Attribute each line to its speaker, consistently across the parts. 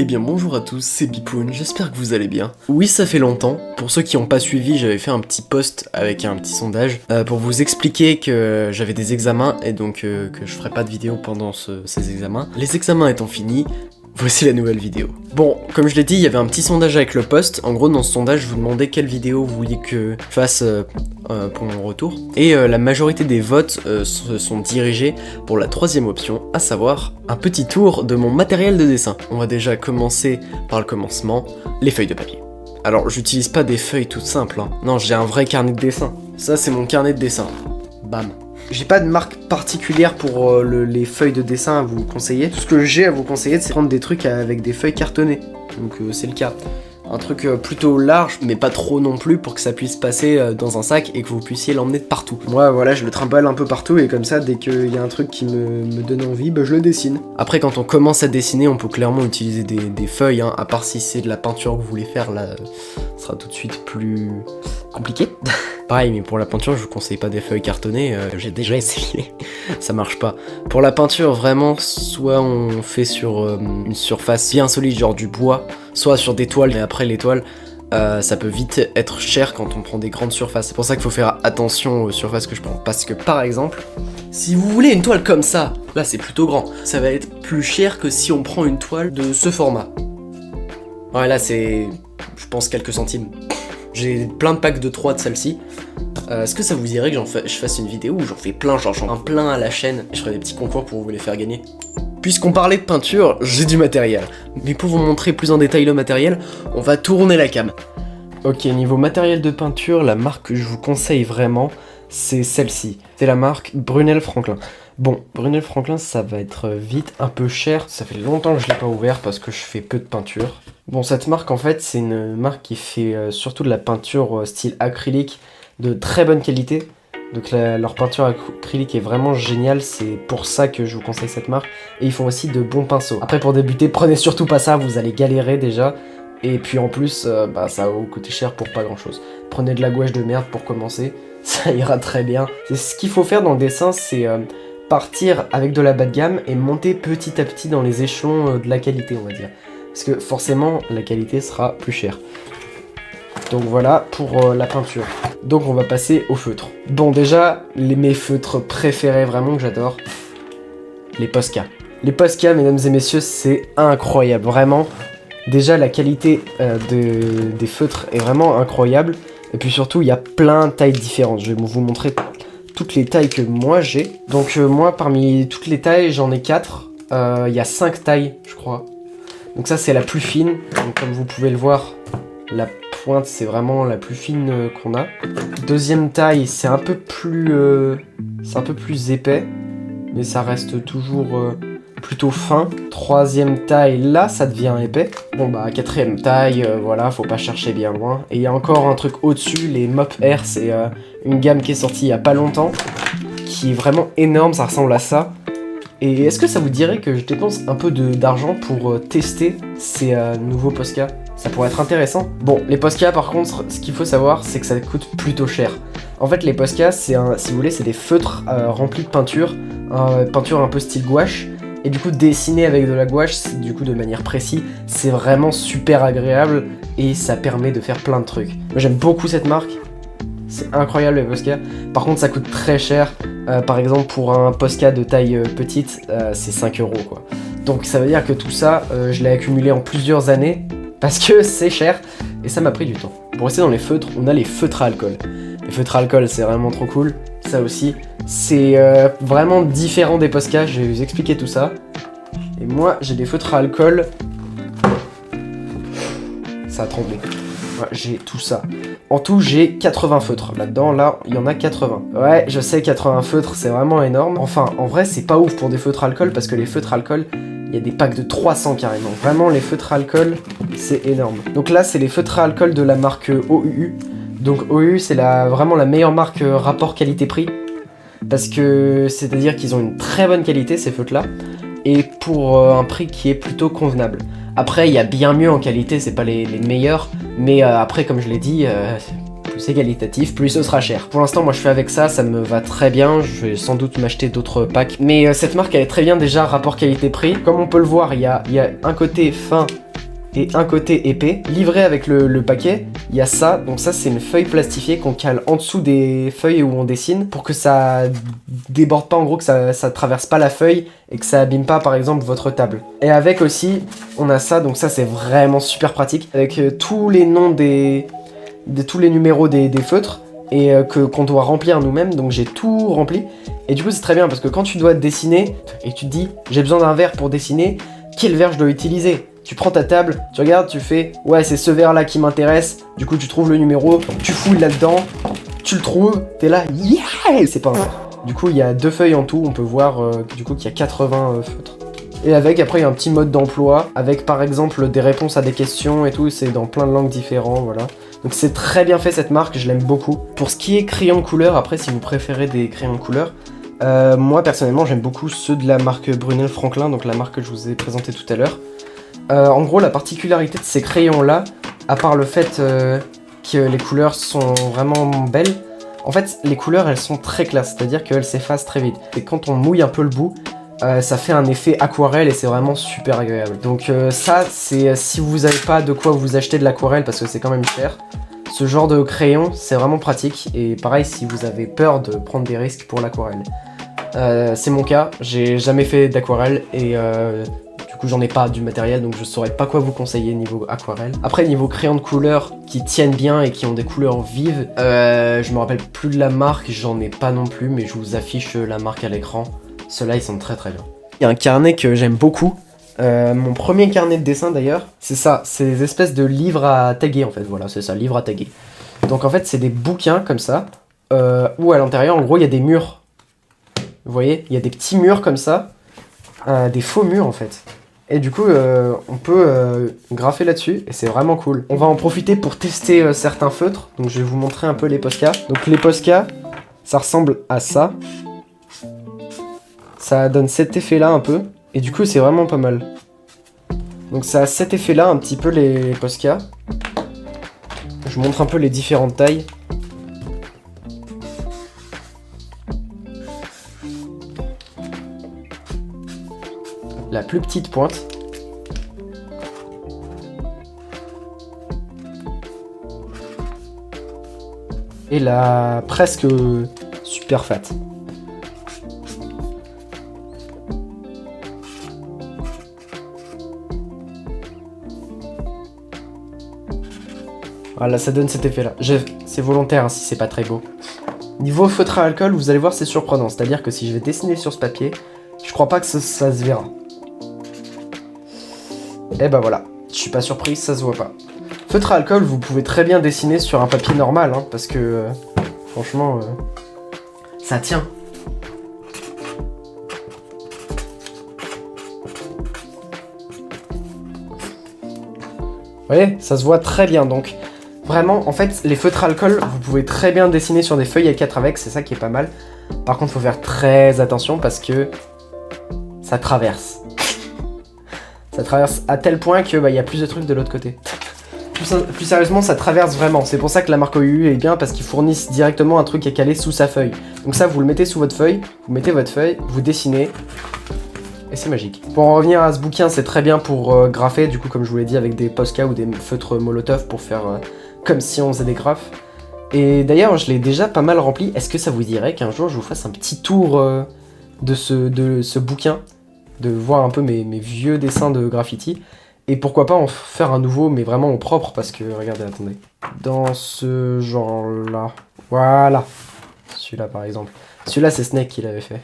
Speaker 1: Eh bien bonjour à tous, c'est Bipoun, j'espère que vous allez bien. Oui, ça fait longtemps. Pour ceux qui n'ont pas suivi, j'avais fait un petit post avec un petit sondage pour vous expliquer que j'avais des examens et donc que je ferai pas de vidéo pendant ces examens. Les examens étant finis, voici la nouvelle vidéo. Bon, comme je l'ai dit, il y avait un petit sondage avec le post. En gros, dans ce sondage, je vous demandais quelle vidéo vous vouliez que je fasse pour mon retour. Et la majorité des votes se sont dirigés pour la troisième option, à savoir un petit tour de mon matériel de dessin. On va déjà commencer par le commencement, les feuilles de papier. Alors, j'utilise pas des feuilles toutes simples, hein. Non, j'ai un vrai carnet de dessin. Ça, c'est mon carnet de dessin. Bam. J'ai pas de marque particulière pour les feuilles de dessin à vous conseiller. Tout ce que j'ai à vous conseiller, c'est prendre des trucs avec des feuilles cartonnées. Donc c'est le cas. Un truc plutôt large, mais pas trop non plus, pour que ça puisse passer dans un sac et que vous puissiez l'emmener de partout. Moi, voilà, je le trimballe un peu partout et comme ça, dès qu'il y a un truc qui me donne envie, bah, je le dessine. Après, quand on commence à dessiner, on peut clairement utiliser des feuilles, hein, à part si c'est de la peinture que vous voulez faire, là, ce sera tout de suite plus compliqué. Pareil, mais pour la peinture, je vous conseille pas des feuilles cartonnées, j'ai déjà essayé, ça marche pas. Pour la peinture, vraiment, soit on fait sur une surface bien solide, genre du bois, soit sur des toiles, et après les toiles, ça peut vite être cher quand on prend des grandes surfaces. C'est pour ça qu'il faut faire attention aux surfaces que je prends. Parce que par exemple, si vous voulez une toile comme ça, là c'est plutôt grand, ça va être plus cher que si on prend une toile de ce format. Ouais, là c'est, je pense, quelques centimes. J'ai plein de packs de 3 de celle-ci. Est-ce que ça vous dirait que je fasse une vidéo où j'en fais plein, genre j'en fais un plein à la chaîne et je ferai des petits concours pour vous les faire gagner? Puisqu'on parlait de peinture, j'ai du matériel. Mais pour vous montrer plus en détail le matériel, on va tourner la cam. Ok, niveau matériel de peinture, la marque que je vous conseille vraiment, c'est celle-ci. C'est la marque Brunel Franklin. Bon, Brunel Franklin, ça va être vite un peu cher. Ça fait longtemps que je l'ai pas ouvert parce que je fais peu de peinture. Bon, cette marque, en fait, c'est une marque qui fait surtout de la peinture style acrylique de très bonne qualité. Donc leur peinture acrylique est vraiment géniale, c'est pour ça que je vous conseille cette marque. Et ils font aussi de bons pinceaux. Après, pour débuter, prenez surtout pas ça, vous allez galérer déjà. Et puis en plus, ça va vous coûter cher pour pas grand chose. Prenez de la gouache de merde pour commencer, ça ira très bien. C'est ce qu'il faut faire dans le dessin, c'est partir avec de la bas de gamme et monter petit à petit dans les échelons de la qualité, on va dire. Parce que forcément, la qualité sera plus chère. Donc voilà pour la peinture. Donc on va passer au feutre. Bon, déjà, mes feutres préférés vraiment que j'adore, les Posca. Les Posca, mesdames et messieurs, c'est incroyable, vraiment. Déjà, la qualité des feutres est vraiment incroyable. Et puis surtout, il y a plein de tailles différentes. Je vais vous montrer toutes les tailles que moi j'ai. Donc moi, parmi toutes les tailles, j'en ai 4. Il y a 5 tailles, je crois. Donc ça, c'est la plus fine. Donc comme vous pouvez le voir, la pointe, c'est vraiment la plus fine qu'on a. Deuxième taille, c'est un peu plus épais, mais ça reste toujours plutôt fin. Troisième taille, là, ça devient épais. Bon bah, quatrième taille, voilà, faut pas chercher bien loin. Et il y a encore un truc au-dessus, les Mop Air, c'est une gamme qui est sortie il y a pas longtemps, qui est vraiment énorme, ça ressemble à ça. Et est-ce que ça vous dirait que je dépense un peu d'argent pour tester ces nouveaux Posca? Ça pourrait être intéressant. Bon, les Posca par contre, ce qu'il faut savoir, c'est que ça coûte plutôt cher. En fait, les Posca, si vous voulez, c'est des feutres remplis de peinture, peinture un peu style gouache. Et du coup, dessiner avec de la gouache, du coup de manière précise, c'est vraiment super agréable et ça permet de faire plein de trucs. Moi, j'aime beaucoup cette marque. C'est incroyable les Posca. Par contre, ça coûte très cher. Par exemple, pour un Posca de taille petite, c'est 5 € quoi. Donc ça veut dire que tout ça, je l'ai accumulé en plusieurs années parce que c'est cher et ça m'a pris du temps. Pour rester dans les feutres, on a les feutres à alcool. Les feutres à alcool, c'est vraiment trop cool. Ça aussi, c'est vraiment différent des Posca. Je vais vous expliquer tout ça. Et moi, j'ai des feutres à alcool. Ça a tremblé. Ouais, j'ai tout ça. En tout, j'ai 80 feutres. Là-dedans, là, il y en a 80. Ouais, je sais, 80 feutres, c'est vraiment énorme. Enfin, en vrai, c'est pas ouf pour des feutres alcool, parce que les feutres alcool, il y a des packs de 300 carrément. Vraiment, les feutres alcool, c'est énorme. Donc là, c'est les feutres à alcool de la marque OUU. Donc OUU, c'est vraiment la meilleure marque rapport qualité-prix. Parce que, c'est-à-dire qu'ils ont une très bonne qualité, ces feutres-là. Et pour un prix qui est plutôt convenable. Après, il y a bien mieux en qualité, c'est pas les meilleurs, mais après, comme je l'ai dit, plus c'est qualitatif, plus ce sera cher. Pour l'instant, moi je fais avec ça, ça me va très bien, je vais sans doute m'acheter d'autres packs. Mais cette marque, elle est très bien déjà, rapport qualité-prix. Comme on peut le voir, il y a un côté fin et un côté épais. Livré avec le paquet, il y a ça. Donc ça, c'est une feuille plastifiée qu'on cale en dessous des feuilles où on dessine pour que ça déborde pas, en gros, que ça traverse pas la feuille et que ça abîme pas, par exemple, votre table. Et avec aussi, on a ça. Donc ça, c'est vraiment super pratique. Avec tous les noms tous les numéros des feutres et qu'on doit remplir nous-mêmes. Donc j'ai tout rempli. Et du coup, c'est très bien parce que quand tu dois dessiner et tu te dis, j'ai besoin d'un verre pour dessiner, quel verre je dois utiliser? Tu prends ta table, tu regardes, tu fais ouais, c'est ce verre là qui m'intéresse. Du coup, tu trouves le numéro, tu fouilles là-dedans, tu le trouves, t'es là, yeah, c'est pas un verre. Du coup, il y a 2 feuilles en tout, on peut voir du coup qu'il y a 80 feutres. Et avec, après, il y a un petit mode d'emploi avec par exemple des réponses à des questions et tout, c'est dans plein de langues différentes, voilà. Donc c'est très bien fait cette marque, je l'aime beaucoup. Pour ce qui est crayon de couleur, après, si vous préférez des crayons de couleur, moi personnellement, j'aime beaucoup ceux de la marque Brunel Franklin, donc la marque que je vous ai présentée tout à l'heure. En gros, la particularité de ces crayons-là, à part le fait que les couleurs sont vraiment belles, en fait, les couleurs, elles sont très classe, c'est-à-dire qu'elles s'effacent très vite. Et quand on mouille un peu le bout, ça fait un effet aquarelle et c'est vraiment super agréable. Donc ça, c'est si vous n'avez pas de quoi vous acheter de l'aquarelle, parce que c'est quand même cher, ce genre de crayon, c'est vraiment pratique. Et pareil, si vous avez peur de prendre des risques pour l'aquarelle. C'est mon cas, j'ai jamais fait d'aquarelle et du coup j'en ai pas du matériel, donc je saurais pas quoi vous conseiller niveau aquarelle. Après niveau crayon de couleur qui tiennent bien et qui ont des couleurs vives, je me rappelle plus de la marque, j'en ai pas non plus, mais je vous affiche la marque à l'écran. Ceux-là ils sont très très bien. Il y a un carnet que j'aime beaucoup, mon premier carnet de dessin d'ailleurs, c'est ça, c'est des espèces de livres à taguer en fait, voilà c'est ça, livres à taguer. Donc en fait c'est des bouquins comme ça, où à l'intérieur en gros il y a des murs. Vous voyez, il y a des petits murs comme ça, des faux murs en fait. Et du coup, on peut graffer là-dessus, et c'est vraiment cool. On va en profiter pour tester certains feutres, donc je vais vous montrer un peu les Posca. Donc les Posca, ça ressemble à ça. Ça donne cet effet-là un peu, et du coup c'est vraiment pas mal. Donc ça a cet effet-là un petit peu les Posca. Je vous montre un peu les différentes tailles. La plus petite pointe. Et la presque super fat. Voilà, ça donne cet effet là. C'est volontaire hein, si c'est pas très beau. Niveau feutre à alcool, vous allez voir c'est surprenant. C'est-à-dire que si je vais dessiner sur ce papier, je crois pas que ça se verra. Et bah voilà, je suis pas surpris, ça se voit pas. Feutre à alcool, vous pouvez très bien dessiner sur un papier normal, hein, parce que franchement, ça tient. Vous voyez, ça se voit très bien, donc vraiment, en fait, les feutres à alcool, vous pouvez très bien dessiner sur des feuilles A4 avec, c'est ça qui est pas mal. Par contre, faut faire très attention parce que ça traverse. Ça traverse à tel point que y a plus de trucs de l'autre côté. Plus sérieusement, ça traverse vraiment. C'est pour ça que la marque OUU est bien, parce qu'ils fournissent directement un truc qui est calé sous sa feuille. Donc ça, vous le mettez sous votre feuille, vous mettez votre feuille, vous dessinez, et c'est magique. Pour en revenir à ce bouquin, c'est très bien pour graffer, du coup comme je vous l'ai dit, avec des Posca ou des feutres Molotov pour faire comme si on faisait des graphes. Et d'ailleurs, je l'ai déjà pas mal rempli. Est-ce que ça vous dirait qu'un jour je vous fasse un petit tour de ce bouquin, de voir un peu mes vieux dessins de graffiti, et pourquoi pas en faire un nouveau, mais vraiment au propre, parce que, regardez, attendez, dans ce genre-là, voilà, celui-là par exemple, celui-là c'est Snake qui l'avait fait.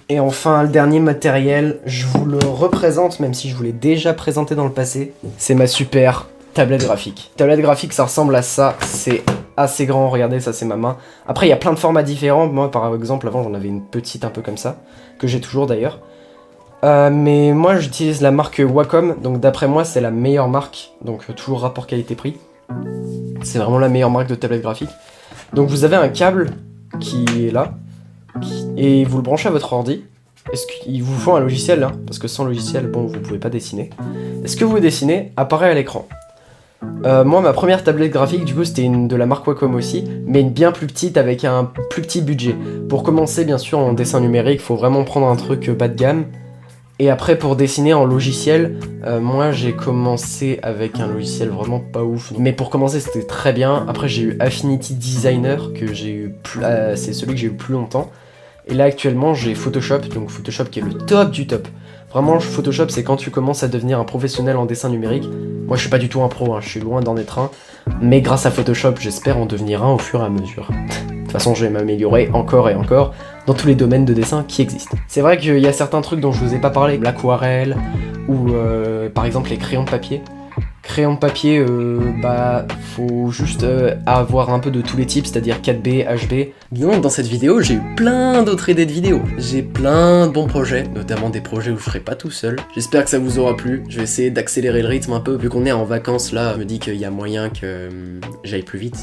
Speaker 1: Et enfin, le dernier matériel, je vous le représente, même si je vous l'ai déjà présenté dans le passé, c'est ma super tablette graphique. Tablette graphique, ça ressemble à ça, c'est assez grand, regardez, ça c'est ma main. Après, il y a plein de formats différents, moi par exemple, avant j'en avais une petite un peu comme ça, que j'ai toujours d'ailleurs. Mais moi j'utilise la marque Wacom, donc d'après moi c'est la meilleure marque, donc toujours rapport qualité-prix. C'est vraiment la meilleure marque de tablette graphique. Donc vous avez un câble qui est là, et vous le branchez à votre ordi. Est-ce qu'il vous faut un logiciel, hein, parce que sans logiciel, bon, vous pouvez pas dessiner. Est-ce que vous dessinez apparaît à l'écran. Moi ma première tablette graphique du coup c'était une de la marque Wacom aussi, mais une bien plus petite avec un plus petit budget. Pour commencer bien sûr en dessin numérique, faut vraiment prendre un truc bas de gamme. Et après pour dessiner en logiciel, moi j'ai commencé avec un logiciel vraiment pas ouf. Mais pour commencer c'était très bien. Après j'ai eu Affinity Designer, que j'ai eu c'est celui que j'ai eu plus longtemps. Et là actuellement j'ai Photoshop, donc Photoshop qui est le top du top. Vraiment Photoshop c'est quand tu commences à devenir un professionnel en dessin numérique. Moi je suis pas du tout un pro, hein, je suis loin d'en être un. Mais grâce à Photoshop j'espère en devenir un au fur et à mesure. De toute façon je vais m'améliorer encore et encore dans tous les domaines de dessin qui existent. C'est vrai qu'il y a certains trucs dont je vous ai pas parlé, l'aquarelle ou par exemple les crayons de papier. Crayons de papier, bah faut juste avoir un peu de tous les types, c'est-à-dire 4B, HB. Donc dans cette vidéo, j'ai eu plein d'autres idées de vidéos. J'ai plein de bons projets, notamment des projets où je serai pas tout seul. J'espère que ça vous aura plu. Je vais essayer d'accélérer le rythme un peu, vu qu'on est en vacances là. Je me dis qu'il y a moyen que j'aille plus vite.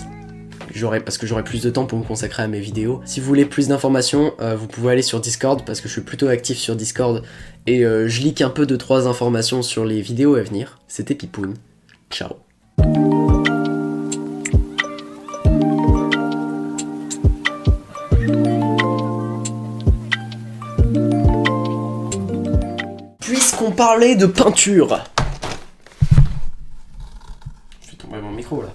Speaker 1: Parce que j'aurai plus de temps pour me consacrer à mes vidéos. Si vous voulez plus d'informations, vous pouvez aller sur Discord, parce que je suis plutôt actif sur Discord, et je leak un peu 2-3 informations sur les vidéos à venir. C'était Pipoun. Ciao. Puisqu'on parlait de peinture. Je vais tomber mon micro là.